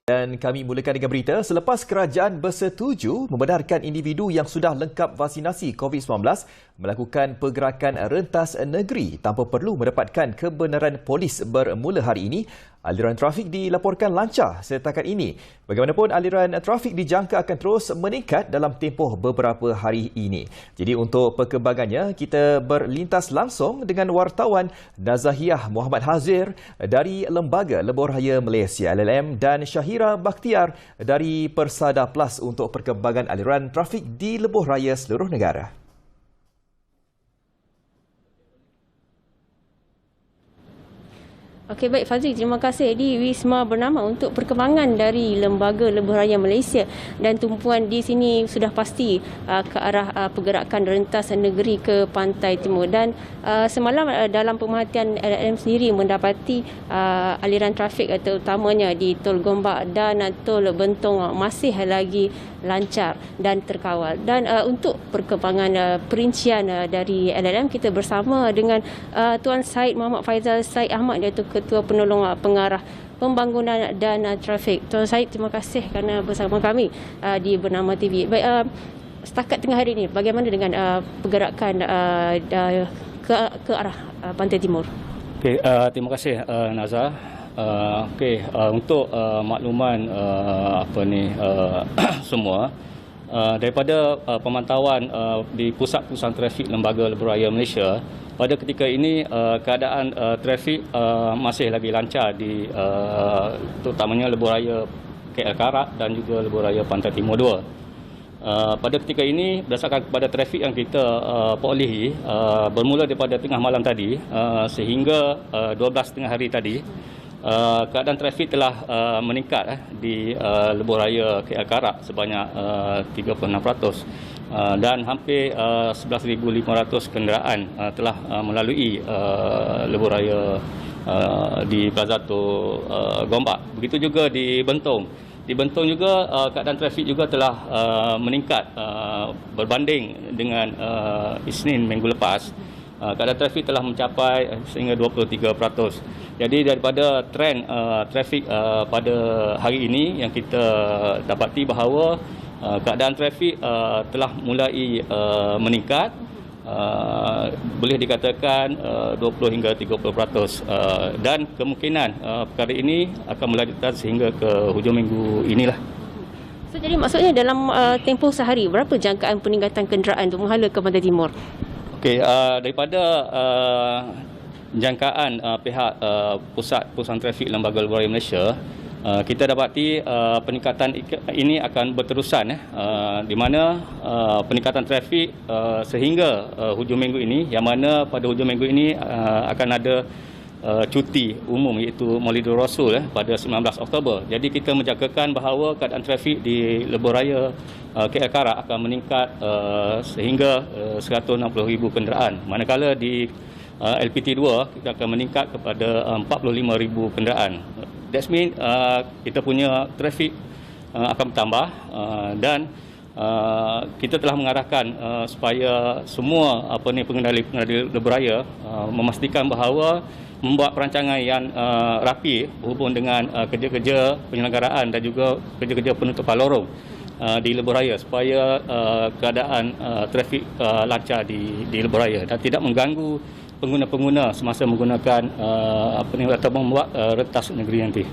Dan kami mulakan dengan berita, selepas kerajaan bersetuju membenarkan individu yang sudah lengkap vaksinasi COVID-19 melakukan pergerakan rentas negeri tanpa perlu mendapatkan kebenaran polis bermula hari ini, aliran trafik dilaporkan lancar setakat ini. Bagaimanapun, aliran trafik dijangka akan terus meningkat dalam tempoh beberapa hari ini. Jadi untuk perkembangannya, kita berlintas langsung dengan wartawan Nazahiah Muhammad Hazir dari Lembaga Lebuhraya Malaysia LLM dan Syahira Bakhtiar dari Persada Plus untuk perkembangan aliran trafik di lebuhraya seluruh negara. Okey, baik Fazil, terima kasih. Di Wisma Bernama untuk perkembangan dari Lembaga Lebuhraya Malaysia, dan tumpuan di sini sudah pasti ke arah pergerakan rentas negeri ke Pantai Timur. Dan semalam dalam pemerhatian LLM sendiri mendapati aliran trafik terutamanya di Tol Gombak dan Tol Bentong masih lagi lancar dan terkawal. Dan untuk perkembangan perincian dari LLM, kita bersama dengan Tuan Syed Muhammad Faizal Syed Ahmad, iaitu Ketua Penolong Pengarah Pembangunan dan Trafik. Tuan Syed, terima kasih kerana bersama kami di Bernama TV. Baik, setakat tengah hari ini, bagaimana dengan pergerakan ke arah Pantai Timur? Okay, terima kasih Nazar. Untuk makluman semua, daripada pemantauan di Pusat Trafik Lembaga Lebuhraya Malaysia, pada ketika ini keadaan trafik masih lagi lancar di terutamanya lebuhraya KL Karak dan juga lebuhraya Pantai Timur 2. Pada ketika ini, berdasarkan kepada trafik yang kita perolehi bermula daripada tengah malam tadi sehingga 12 tengah hari tadi, keadaan trafik telah meningkat di lebuhraya KL Karak sebanyak 36%. Dan hampir 11,500 kenderaan telah melalui lebuhraya di Plaza Tol Gombak. Begitu juga di Bentong. Di Bentong juga keadaan trafik juga telah meningkat berbanding dengan Isnin minggu lepas. Keadaan trafik telah mencapai sehingga 23%. Jadi daripada trend trafik pada hari ini yang kita dapati bahawa keadaan trafik telah mulai meningkat, boleh dikatakan 20 hingga 30%, dan kemungkinan perkara ini akan melanjutkan sehingga ke hujung minggu inilah. So, jadi maksudnya dalam tempoh sehari, berapa jangkaan peningkatan kenderaan untuk menghala ke Pantai Timur? Okey, daripada jangkaan pihak Pusat Trafik Lembaga Lebuhraya Malaysia, kita dapati peningkatan ini akan berterusan, di mana peningkatan trafik sehingga hujung minggu ini, yang mana pada hujung minggu ini akan ada cuti umum iaitu Maulidur Rasul pada 19 Oktober. Jadi kita menjangkakan bahawa keadaan trafik di lebuhraya KL Karak akan meningkat sehingga 160,000 kenderaan. Manakala di LPT 2 kita akan meningkat kepada 45,000 kenderaan. That means kita punya trafik akan bertambah, dan kita telah mengarahkan supaya semua pengendali lebuhraya memastikan bahawa membuat perancangan yang rapi berhubung dengan kerja-kerja penyelenggaraan dan juga kerja-kerja penutupan lorong di lebuhraya, supaya keadaan trafik lancar di lebuhraya dan tidak mengganggu pengguna-pengguna semasa menggunakan atau membuat rentas negeri nanti.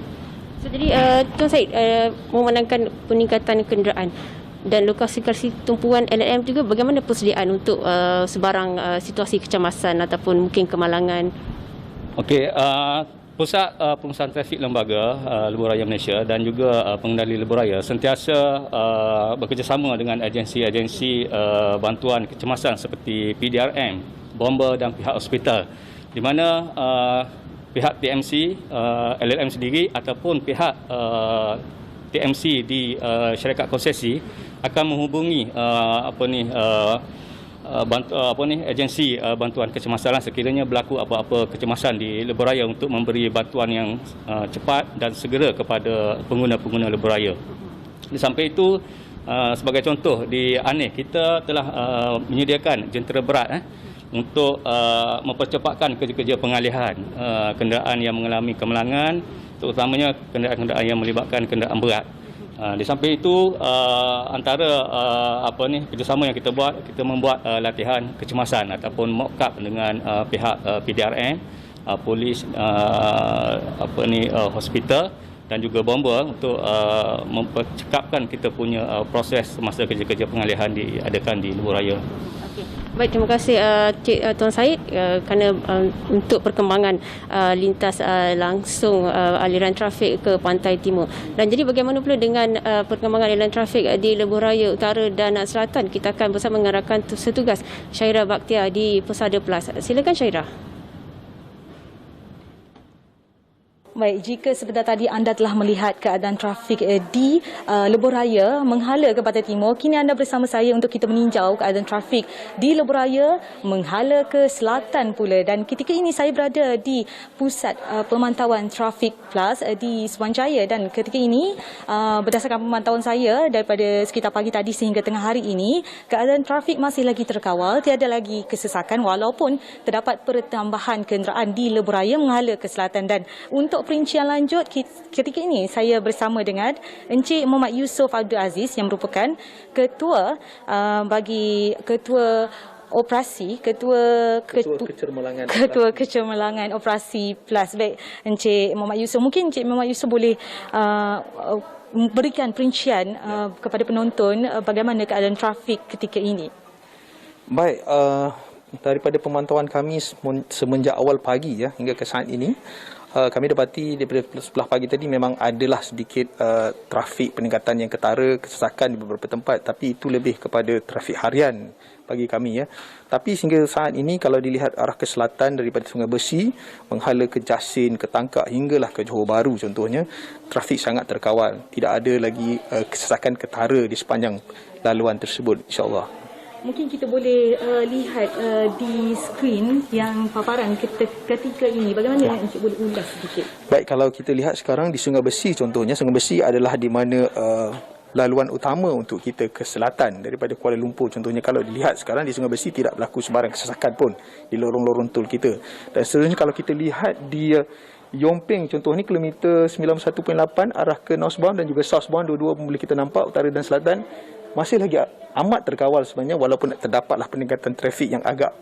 So, jadi Tuan Syed, memandangkan peningkatan kenderaan dan lokasi-lokasi tumpuan LLM juga, bagaimana persediaan untuk sebarang situasi kecemasan ataupun mungkin kemalangan? Okey, Pusat Pengurusan Trafik Lembaga Lebuhraya Malaysia dan juga pengendali lebuhraya sentiasa bekerjasama dengan agensi-agensi bantuan kecemasan seperti PDRM, bomba dan pihak hospital, di mana pihak TMC, LLM sendiri ataupun pihak TMC di syarikat konsesi akan menghubungi agensi bantuan kecemasan sekiranya berlaku apa-apa kecemasan di lebuhraya untuk memberi bantuan yang cepat dan segera kepada pengguna-pengguna lebuhraya. Di samping itu, sebagai contoh, di Aneh kita telah menyediakan jentera berat untuk mempercepatkan kerja-kerja pengalihan kenderaan yang mengalami kemalangan terutamanya kenderaan-kenderaan yang melibatkan kenderaan berat. Di samping itu, antara kerjasama yang kita buat, kita membuat latihan kecemasan ataupun mock-up dengan pihak PDRM, polis, hospital dan juga bomba untuk mempercekapkan kita punya proses semasa kerja-kerja pengalihan diadakan di lebuh raya. Baik, terima kasih Tuan Syed kerana untuk perkembangan lintas langsung aliran trafik ke Pantai Timur. Dan jadi bagaimana pula dengan perkembangan aliran trafik di Lebuh Raya Utara dan Selatan? Kita akan bersama dengan rakan setugas Syairah Bakhtiar di Persada Plus. Silakan Syairah. Baik, jika sebentar tadi anda telah melihat keadaan trafik di Lebuh Raya menghala ke Pantai Timur, kini anda bersama saya untuk kita meninjau keadaan trafik di Lebuh Raya menghala ke selatan pula. Dan ketika ini saya berada di pusat pemantauan Traffic Plus di Suruhanjaya, dan ketika ini berdasarkan pemantauan saya daripada sekitar pagi tadi sehingga tengah hari ini, keadaan trafik masih lagi terkawal, tiada lagi kesesakan walaupun terdapat pertambahan kenderaan di Lebuh Raya menghala ke selatan. Dan untuk perincian lanjut, ketika ini saya bersama dengan Encik Muhammad Yusof Abdul Aziz yang merupakan ketua Kecemerlangan Operasi Plus. Baik, Encik Muhammad Yusof, mungkin Encik Muhammad Yusof boleh berikan perincian kepada penonton bagaimana keadaan trafik ketika ini. Baik, daripada pemantauan kami semenjak awal pagi hingga ke saat ini, kami dapati daripada sebelah pagi tadi memang adalah sedikit trafik peningkatan yang ketara, kesesakan di beberapa tempat, tapi itu lebih kepada trafik harian bagi kami Tapi sehingga saat ini kalau dilihat arah ke selatan daripada Sungai Besi menghala ke Jasin, ke Tangkak hinggalah ke Johor Bahru contohnya, trafik sangat terkawal. Tidak ada lagi kesesakan ketara di sepanjang laluan tersebut, insya-Allah. Mungkin kita boleh lihat di skrin yang paparan ketika ini. Bagaimana Encik boleh ulas sedikit? Baik, kalau kita lihat sekarang di Sungai Besi contohnya, Sungai Besi adalah di mana laluan utama untuk kita ke selatan daripada Kuala Lumpur. Contohnya kalau dilihat sekarang di Sungai Besi tidak berlaku sebarang kesesakan pun di lorong-lorong tol kita. Dan seterusnya kalau kita lihat di Yong Ping contoh ni kilometer 91.8 arah ke northbound dan juga southbound, dua-dua boleh kita nampak utara dan selatan masih lagi amat terkawal sebenarnya, walaupun terdapatlah peningkatan trafik yang agak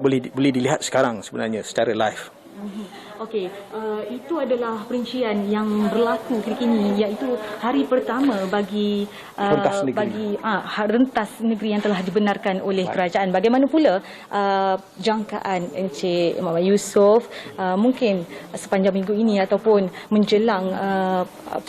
boleh dilihat sekarang sebenarnya secara live. Okey, itu adalah perincian yang berlaku ketika ini, iaitu hari pertama bagi rentas negeri yang telah dibenarkan oleh kerajaan. Bagaimana pula jangkaan Encik Muhammad Yusof mungkin sepanjang minggu ini ataupun menjelang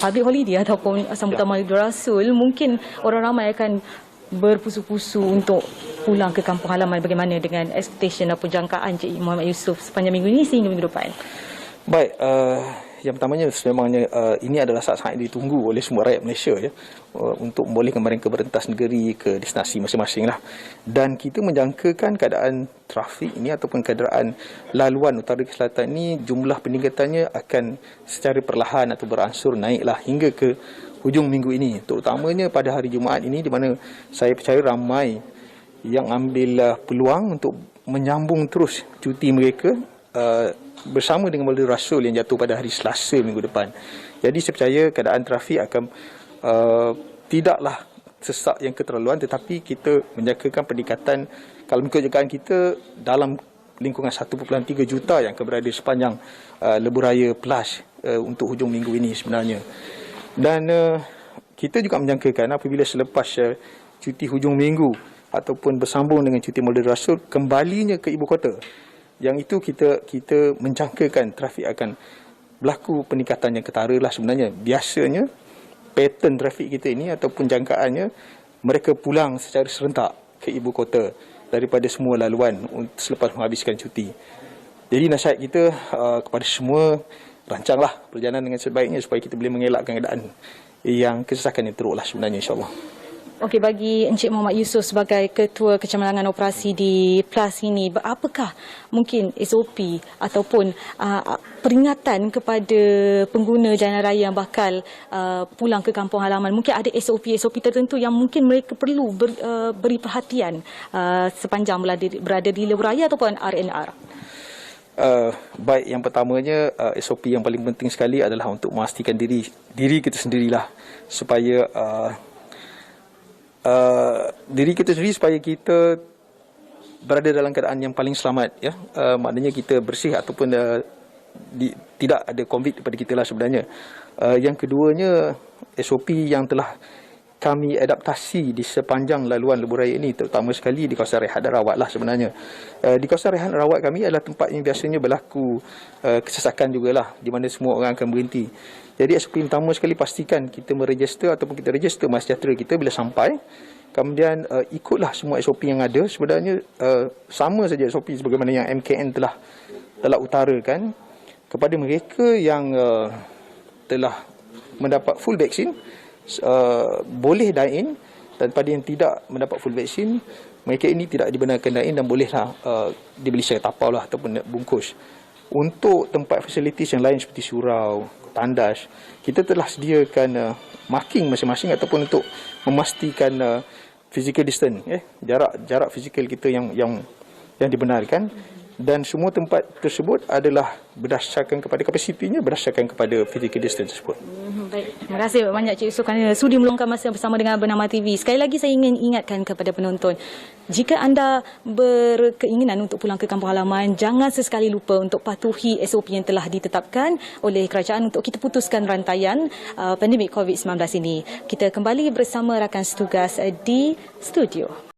public holiday ataupun sambutan Maulid Rasul, mungkin orang ramai akan berpusu-pusu untuk pulang ke kampung halaman. Bagaimana dengan expectation atau jangkaan Encik Muhammad Yusof sepanjang minggu ini sehingga minggu depan? Baik, yang pertamanya sememangnya ini adalah saat-saat yang ditunggu oleh semua rakyat Malaysia untuk membolehkan mereka berentas negeri ke destinasi masing-masing lah. Dan kita menjangkakan keadaan trafik ini ataupun kenderaan laluan utara ke selatan ini, jumlah peningkatannya akan secara perlahan atau beransur naiklah hingga ke hujung minggu ini, terutamanya pada hari Jumaat ini, di mana saya percaya ramai yang ambil peluang untuk menyambung terus cuti mereka bersama dengan Maulid Rasul yang jatuh pada hari Selasa minggu depan. Jadi saya percaya keadaan trafik akan tidaklah sesak yang keterlaluan, tetapi kita menjangkakan peningkatan kalau mengikut jangkaan kita dalam lingkungan 1.3 juta yang akan berada sepanjang Lebuh Raya Plus untuk hujung minggu ini sebenarnya. Dan kita juga menjangkakan apabila selepas cuti hujung minggu ataupun bersambung dengan cuti Maulid Rasul kembalinya ke ibu kota, yang itu kita menjangkakan trafik akan berlaku peningkatan yang ketara lah sebenarnya. Biasanya pattern trafik kita ini ataupun jangkaannya mereka pulang secara serentak ke ibu kota daripada semua laluan selepas menghabiskan cuti. Jadi nasihat kita kepada semua, rancanglah perjalanan dengan sebaiknya supaya kita boleh mengelakkan keadaan yang kesesakan yang teruk lah sebenarnya, insyaAllah. Okey, bagi Encik Muhammad Yusof sebagai Ketua Kecemerlangan Operasi di PLUS ini, apakah mungkin SOP ataupun peringatan kepada pengguna jalan raya yang bakal pulang ke kampung halaman? Mungkin ada SOP tertentu yang mungkin mereka perlu beri perhatian sepanjang berada di Lebuh Raya ataupun RNR? Baik, yang pertamanya SOP yang paling penting sekali adalah untuk memastikan diri kita sendirilah supaya diri kita sendiri supaya kita berada dalam keadaan yang paling selamat, ya. Maknanya kita bersih ataupun tidak ada COVID pada kita lah sebenarnya. Yang keduanya, SOP yang telah kami adaptasi di sepanjang laluan lebuh raya ini, terutama sekali di kawasan rehat dan rawat lah sebenarnya. Di kawasan rehat dan rawat kami adalah tempat yang biasanya berlaku kesesakan jugalah, di mana semua orang akan berhenti. Jadi SOP pertama sekali, pastikan kita meregister ataupun kita register MySejahtera kita bila sampai. Kemudian ikutlah semua SOP yang ada. Sebenarnya sama saja SOP sebagaimana yang MKN telah utarakan kepada mereka yang telah mendapat full vaksin, boleh dine in, dan pada yang tidak mendapat full vaksin, mereka ini tidak dibenarkan dine in dan bolehlah dibeli secara tapau lah ataupun bungkus. Untuk tempat fasilitis yang lain seperti surau, tandas, kita telah sediakan marking masing-masing ataupun untuk memastikan physical distance, jarak fizikal kita yang dibenarkan. Dan semua tempat tersebut adalah berdasarkan kepada kapasitinya, berdasarkan kepada physical distance tersebut. Baik, terima kasih banyak Cik Yusof kerana sudi meluangkan masa bersama dengan Bernama TV. Sekali lagi saya ingin ingatkan kepada penonton, jika anda berkeinginan untuk pulang ke kampung halaman, jangan sesekali lupa untuk patuhi SOP yang telah ditetapkan oleh kerajaan untuk kita putuskan rantaian pandemik COVID-19 ini. Kita kembali bersama rakan setugas di studio.